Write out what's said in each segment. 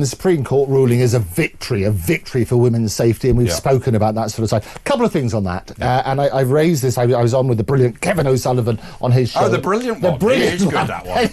The Supreme Court ruling is a victory for women's safety, and we've spoken about that sort of side. A couple of things on that, and I've raised this. I was on with the brilliant Kevin O'Sullivan on his show. Oh, the brilliant one. He is good, that one.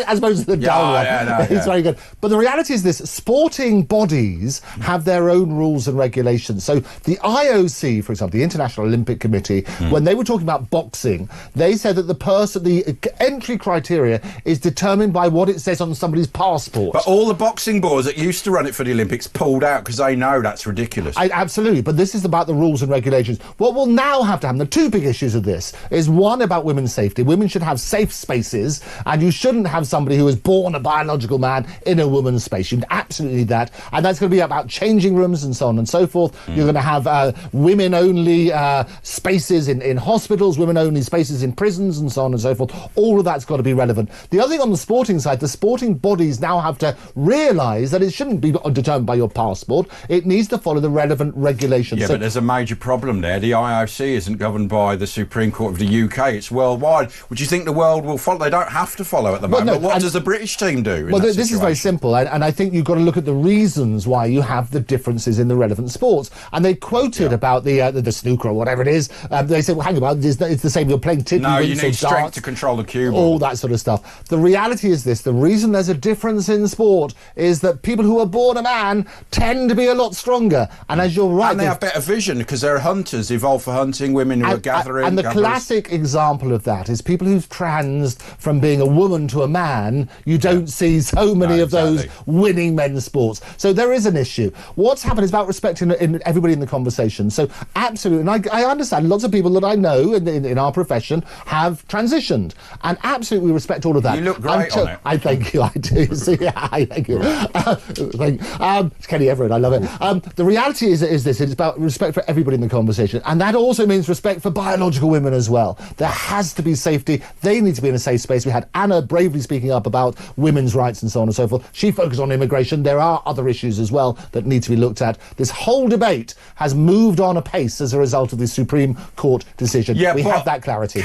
As opposed to the dull one. It's very good. But the reality is this, sporting bodies have their own rules and regulations. So the IOC, for example, the International Olympic Committee, when they were talking about boxing, they said that the entry criteria is determined by what it says on somebody's passport. But all the boxing boards that used to run it for the Olympics pulled out because they know that's ridiculous. Absolutely, but this is about the rules and regulations. What will now have to happen, the two big issues of this, is one about women's safety. Women should have safe spaces, and you shouldn't have somebody who was born a biological man in a woman's space. You absolutely need that, and that's going to be about changing rooms and so on and so forth. You're going to have women-only spaces in hospitals, women-only spaces in prisons and so on and so forth. All of that's got to be relevant. The other thing on the sporting side, the sporting bodies now have to realise that it shouldn't be determined by your passport. It needs to follow the relevant regulations. Yeah, but there's a major problem there. The IOC isn't governed by the Supreme Court of the UK. It's worldwide. Would you think the world will follow? They don't have to follow at the moment. No, what does the British team do? Well, this is very simple, and I think you've got to look at the reasons why you have the differences in the relevant sports. And they quoted about the snooker or whatever it is. They said, well, hang about, it's the same. You're playing tiddlywinks. No, you need strength darts, to control the cue ball. All that sort of stuff. The reality is this: the reason there's a difference in sport is that people who are born a man tend to be a lot stronger. And as you're right, and they have better vision because they're hunters, evolved for hunting, women who are gathering. And the classic example of that is people who've transed from being a woman to a man. You don't see so many of those winning men's sports. So there is an issue. What's happened is about respecting everybody in the conversation. So absolutely, and I understand lots of people that I know in our profession have transitioned, and absolutely respect all of that. You look great on it. I thank you. I do. See, I thank you. It's Kenny Everett. I love it. The reality is this: it's about respect for everybody in the conversation, and that also means respect for biological women as well. There has to be safety. They need to be in a safe space. We had Anna bravely speaking up about women's rights and so on and so forth. She focused on immigration. There are other issues as well that need to be looked at. This whole debate has moved on apace as a result of the Supreme Court decision. We have that clarity.